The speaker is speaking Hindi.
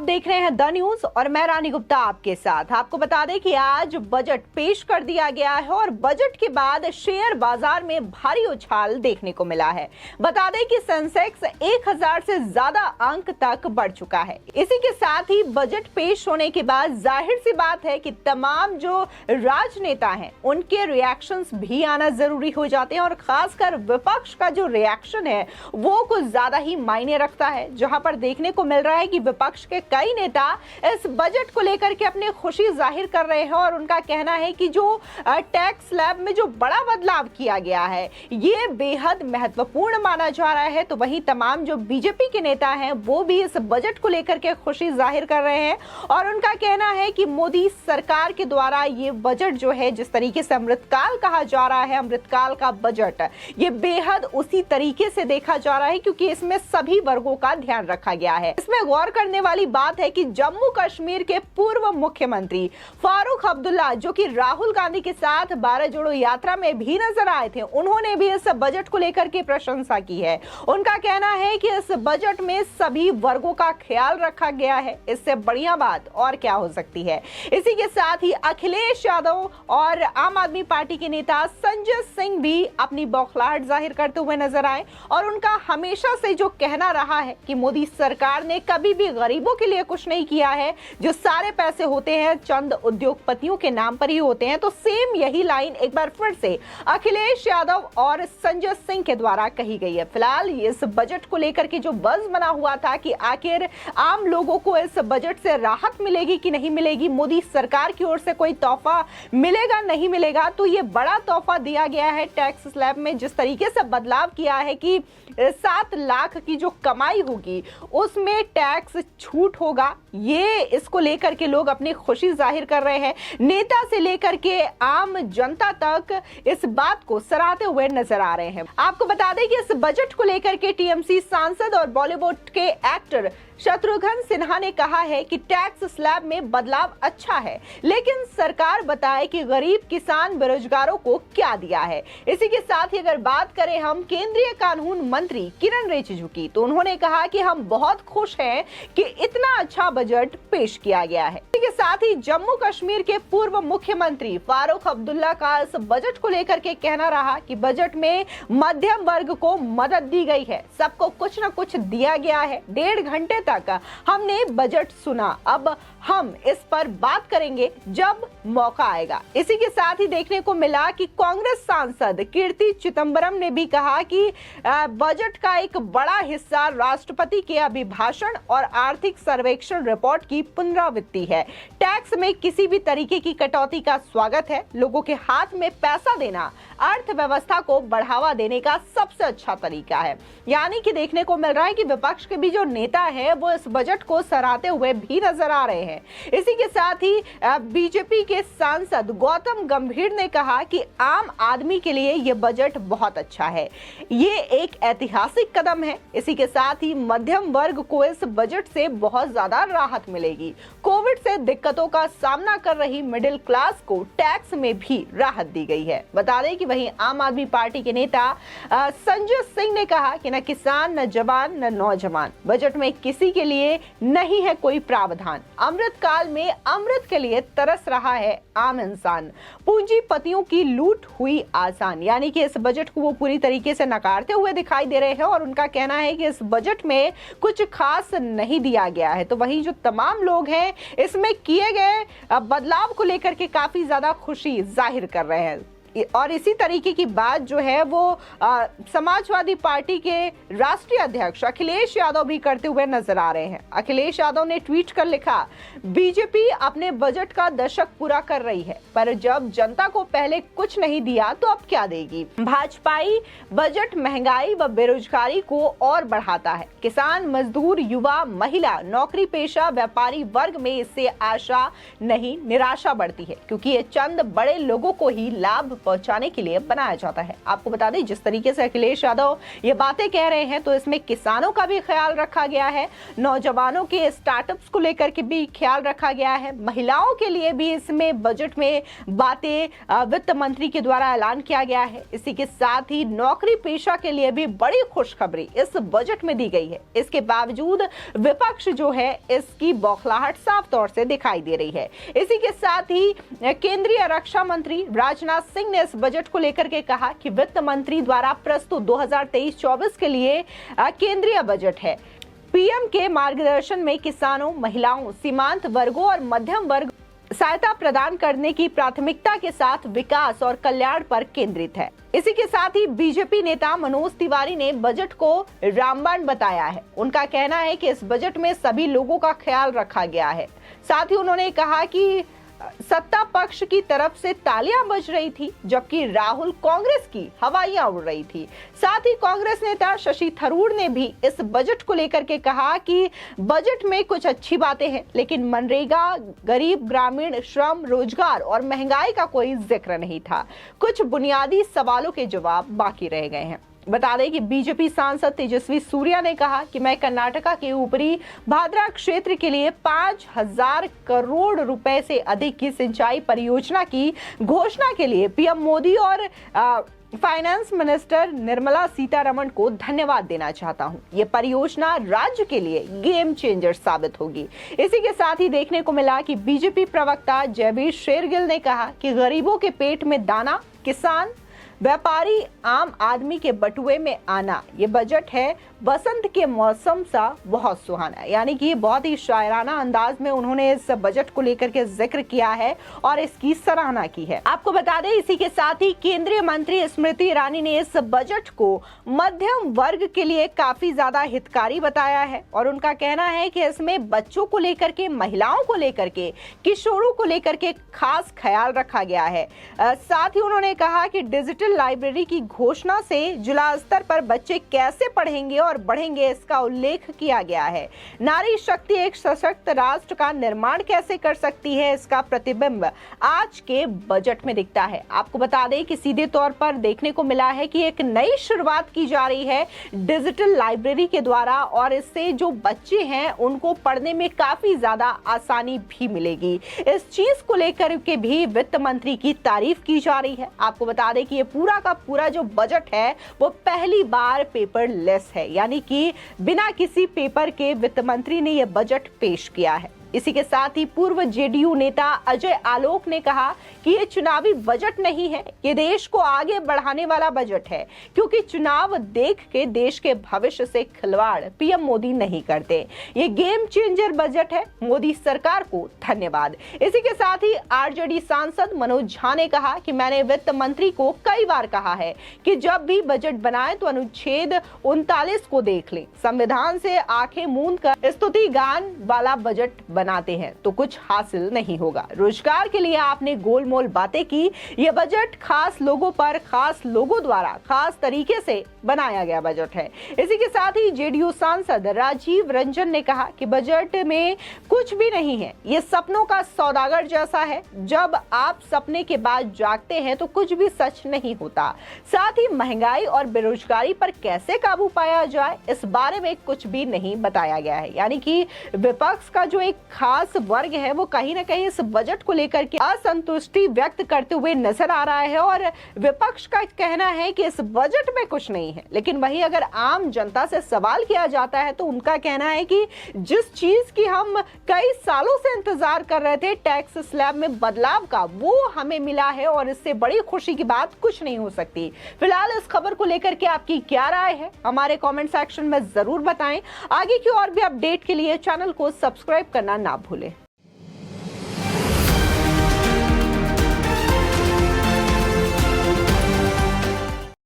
देख रहे हैं द न्यूज और मैं रानी गुप्ता आपके साथ। आपको बता दें कि आज बजट पेश कर दिया गया है और बजट के बाद शेयर बाजार में भारी उछाल देखने को मिला है। बता दें कि सेंसेक्स 1000 से ज्यादा अंक तक बढ़ चुका है। इसी के साथ ही बजट पेश होने के बाद जाहिर सी बात है कि तमाम जो राजनेता हैं उनके रिएक्शंस भी आना जरूरी हो जाते हैं और खासकर विपक्ष का जो रिएक्शन है वो कुछ ज्यादा ही मायने रखता है, जहां पर देखने को मिल रहा है कि विपक्ष के कई नेता इस बजट को लेकर के अपनी खुशी जाहिर कर रहे हैं और उनका कहना है कि जो टैक्स स्लैब में जो बड़ा बदलाव किया गया है ये बेहद महत्वपूर्ण माना जा रहा है। तो वहीं तमाम जो बीजेपी के नेता हैं वो भी इस बजट को लेकर के खुशी जाहिर कर रहे हैं और उनका कहना है कि मोदी सरकार के द्वारा ये बजट जो है, जिस तरीके से अमृतकाल कहा जा रहा है, अमृतकाल का बजट, ये बेहद उसी तरीके से देखा जा रहा है क्योंकि इसमें सभी वर्गों का ध्यान रखा गया है। इसमें गौर करने वाली बात है कि जम्मू कश्मीर के पूर्व मुख्यमंत्री फारूक अब्दुल्ला, जो कि राहुल गांधी के साथ भारत जोड़ो यात्रा में भी नजर आए थे, उन्होंने भी इस बजट को लेकर के प्रशंसा की है। उनका कहना है कि इस बजट में सभी वर्गों का ख्याल रखा गया है। इससे बढ़िया बात और क्या हो सकती है। इसी के साथ ही अखिलेश यादव और आम आदमी पार्टी के नेता संजय सिंह भी अपनी बौखलाहट जाहिर करते हुए नजर आए और उनका हमेशा से जो कहना रहा है कि मोदी सरकार ने कभी भी गरीबों के लिए कुछ नहीं किया है, जो सारे पैसे होते हैं चंद उद्योगपतियों के नाम पर ही होते हैं। तो सेम यही लाइन एक बार फिर से अखिलेश यादव और संजय सिंह के द्वारा कही गई है। फिलहाल इस बजट को लेकर के जो बज़ बना हुआ था कि आखिर आम लोगों को इस बजट से राहत मिलेगी कि नहीं मिलेगी, मोदी सरकार की ओर से कोई तोहफा मिलेगा नहीं मिलेगा, तो ये बड़ा तोहफा दिया गया है। टैक्स स्लैब में जिस तरीके से बदलाव किया है कि 7 लाख की जो कमाई होगी उसमें टैक्स छूट होगा, ये इसको लेकर के लोग अपनी खुशी जाहिर कर रहे हैं। नेता से लेकर के आम जनता तक इस बात को सराहते हुए नजर आ रहे हैं। आपको बता दें कि इस बजट को लेकर के टीएमसी सांसद और बॉलीवुड के एक्टर शत्रुघ्न सिन्हा ने कहा है कि टैक्स स्लैब में बदलाव अच्छा है, लेकिन सरकार बताए कि गरीब किसान बेरोजगारों को क्या दिया है। इसी के साथ ही अगर बात करें हम केंद्रीय कानून मंत्री किरण रिजिजू की, तो उन्होंने कहा कि हम बहुत खुश हैं कि इतना अच्छा बजट पेश किया गया है। इसी के साथ ही जम्मू कश्मीर के पूर्व मुख्यमंत्री फारूक अब्दुल्ला का इस बजट को लेकर के कहना रहा कि बजट में मध्यम वर्ग को मदद दी गई है, सबको कुछ न कुछ दिया गया है। 1.5 घंटे तक हमने बजट सुना, अब हम इस पर बात करेंगे जब मौका आएगा। इसी के साथ ही देखने को मिला कि कांग्रेस सांसद कीर्ति चिदंबरम ने भी कहा कि बजट का एक बड़ा हिस्सा राष्ट्रपति के अभिभाषण और आर्थिक सर्वेक्षण रिपोर्ट की पुनरावृत्ति है। टैक्स में किसी भी तरीके की कटौती का स्वागत है। लोगों के हाथ में पैसा देना अर्थव्यवस्था को बढ़ावा देने का सबसे अच्छा तरीका है। यानी कि देखने को मिल रहा है कि विपक्ष के भी जो नेता है वो इस बजट को सराहते हुए भी नजर आ रहे हैं। इसी के साथ ही बीजेपी के सांसद गौतम गंभीर ने कहा कि आम आदमी के लिए यह बजट बहुत अच्छा है, ये एक ऐतिहासिक कदम है। इसी के साथ ही मध्यम वर्ग को इस बजट से बहुत ज्यादा राहत मिलेगी। कोविड से दिक्कतों का सामना कर रही मिडिल क्लास को टैक्स में भी राहत दी गई है। बता दें कि वहीं आम आदमी पार्टी के नेता संजय सिंह ने कहा कि न किसान, न जवान, न नौजवान, बजट में किसी के लिए नहीं है कोई प्रावधान। अमृत काल में अमृत के लिए तरस रहा है आम इंसान, पूंजीपतियों की लूट हुई आसान। यानी कि इस बजट को वो पूरी तरीके से नकारते हुए दिखाई दे रहे हैं और उनका कहना है कि इस बजट में कुछ खास नहीं दिया गया है। तो वहीं जो तमाम लोग हैं इसमें किए गए बदलाव को लेकर के काफी ज्यादा खुशी जाहिर कर रहे हैं। और इसी तरीके की बात जो है वो समाजवादी पार्टी के राष्ट्रीय अध्यक्ष अखिलेश यादव भी करते हुए नजर आ रहे हैं। अखिलेश यादव ने ट्वीट कर लिखा, बीजेपी अपने बजट का दशक पूरा कर रही है, पर जब जनता को पहले कुछ नहीं दिया तो अब क्या देगी। भाजपाई बजट महंगाई व बेरोजगारी को और बढ़ाता है। किसान, मजदूर, युवा, महिला, नौकरी पेशा, व्यापारी वर्ग में इससे आशा नहीं निराशा बढ़ती है, क्योंकि ये चंद बड़े लोगों को ही लाभ पहुंचाने के लिए बनाया जाता है। आपको बता दें, जिस तरीके से अखिलेश यादव ये बातें कह रहे हैं तो इसमें किसानों का भी ख्याल रखा गया है, नौजवानों के स्टार्टअप्स को लेकर के भी ख्याल रखा गया है, महिलाओं के लिए भी इसमें बजट में बातें वित्त मंत्री के द्वारा ऐलान किया गया है। इसी के साथ ही नौकरी पेशा के लिए भी बड़ी खुशखबरी इस बजट में दी गई है। इसके बावजूद विपक्ष जो है इसकी बौखलाहट साफ तौर से दिखाई दे रही है। इसी के साथ ही केंद्रीय रक्षा मंत्री राजनाथ सिंह ने इस बजट को लेकर के कहा कि वित्त मंत्री द्वारा प्रस्तुत 2023-24 के लिए केंद्रीय बजट है। पीएम के मार्गदर्शन में किसानों, महिलाओं, सीमांत वर्गों और मध्यम वर्ग सहायता प्रदान करने की प्राथमिकता के साथ विकास और कल्याण पर केंद्रित है। इसी के साथ ही बीजेपी नेता मनोज तिवारी ने बजट को रामबाण बताया है। उनका कहना है कि इस बजट में सभी लोगों का ख्याल रखा गया है। साथ ही उन्होंने कहा कि सत्ता पक्ष की तरफ से तालियां बज रही थी, जबकि राहुल कांग्रेस की हवाइयां उड़ रही थी। साथ ही कांग्रेस नेता शशि थरूर ने भी इस बजट को लेकर के कहा कि बजट में कुछ अच्छी बातें हैं, लेकिन मनरेगा, गरीब ग्रामीण श्रम, रोजगार और महंगाई का कोई जिक्र नहीं था। कुछ बुनियादी सवालों के जवाब बाकी रह गए हैं। बता दें कि बीजेपी सांसद तेजस्वी सूर्या ने कहा कि मैं कर्नाटका के ऊपरी भाद्रा क्षेत्र के लिए 5,000 करोड़ रुपए से अधिक की सिंचाई परियोजना की घोषणा के लिए पीएम मोदी और फाइनेंस मिनिस्टर निर्मला सीतारमण को धन्यवाद देना चाहता हूं। ये परियोजना राज्य के लिए गेम चेंजर साबित होगी। इसी के साथ ही देखने को मिला कि बीजेपी प्रवक्ता जयवीर शेरगिल ने कहा कि गरीबों के पेट में दाना, किसान, व्यापारी, आम आदमी के बटुए में आना, ये बजट है बसंत के मौसम सा बहुत सुहाना। यानी कि बहुत ही शायराना अंदाज में उन्होंने इस बजट को लेकर के जिक्र किया है और इसकी सराहना की है। आपको बता दें, इसी के साथ ही केंद्रीय मंत्री स्मृति ईरानी ने इस बजट को मध्यम वर्ग के लिए काफी ज्यादा हितकारी बताया है और उनका कहना है कि इसमें बच्चों को लेकर के, महिलाओं को लेकर के, किशोरों को लेकर के खास ख्याल रखा गया है। साथ ही उन्होंने कहा कि डिजिटल लाइब्रेरी की घोषणा से जिला स्तर पर बच्चे कैसे पढ़ेंगे और बढ़ेंगे, इसका उल्लेख किया गया है। नारी शक्ति एक सशक्त राष्ट्र का निर्माण कैसे कर सकती है, इसका प्रतिबिंब आज के बजट में दिखता है। आपको बता दें कि सीधे तौर पर देखने को मिला है कि एक नई शुरुआत की जा रही है डिजिटल लाइब्रेरी के द्वारा और इससे जो बच्चे हैं उनको पढ़ने में काफी ज्यादा आसानी भी मिलेगी। इस चीज को लेकर के भी वित्त मंत्री की तारीफ की जा रही है। आपको बता दें कि ये पूरा का पूरा जो बजट है वो पहली बार पेपरलेस है, यानी कि बिना किसी पेपर के वित्त मंत्री ने यह बजट पेश किया है। इसी के साथ ही पूर्व जेडीयू नेता अजय आलोक ने कहा कि ये चुनावी बजट नहीं है, ये देश को आगे बढ़ाने वाला बजट है, क्योंकि चुनाव देख के देश के भविष्य से खिलवाड़ पीएम मोदी नहीं करते। ये गेम चेंजर बजट है, मोदी सरकार को धन्यवाद। इसी के साथ ही आरजेडी सांसद मनोज झा ने कहा कि मैंने वित्त मंत्री को कई बार कहा है कि जब भी बजट बनाए तो अनुच्छेद 39 को देख लें। संविधान से आंखें मूंद कर स्तुति गान वाला बजट बनाते हैं तो कुछ हासिल नहीं होगा। रोजगार के लिए आपने गोलमोल बातें की। यह बजट खास लोगों पर, खास लोगों द्वारा खास तरीके से बनाया गया बजट है। इसी के साथ ही जेडीयू सांसद राजीव रंजन ने कहा कि बजट में कुछ भी नहीं है, ये सपनों का सौदागर जैसा है। जब आप सपने के बाद जागते हैं तो कुछ भी सच नहीं होता। साथ ही महंगाई और बेरोजगारी पर कैसे काबू पाया जाए, इस बारे में कुछ भी नहीं बताया गया है। यानी कि विपक्ष का जो एक खास वर्ग है वो कहीं ना कहीं इस बजट को लेकर के असंतुष्टि व्यक्त करते हुए नजर आ रहा है और विपक्ष का कहना है कि इस बजट में कुछ नहीं है। लेकिन वही अगर आम जनता से सवाल किया जाता है तो उनका कहना है कि जिस चीज की हम कई सालों से इंतजार कर रहे थे, टैक्स स्लैब में बदलाव का, वो हमें मिला है और इससे बड़ी खुशी की बात कुछ नहीं हो सकती। फिलहाल इस खबर को लेकर के आपकी क्या राय है, हमारे कमेंट सेक्शन में जरूर बताएं। आगे की और भी अपडेट के लिए चैनल को सब्सक्राइब करना ना भूलें।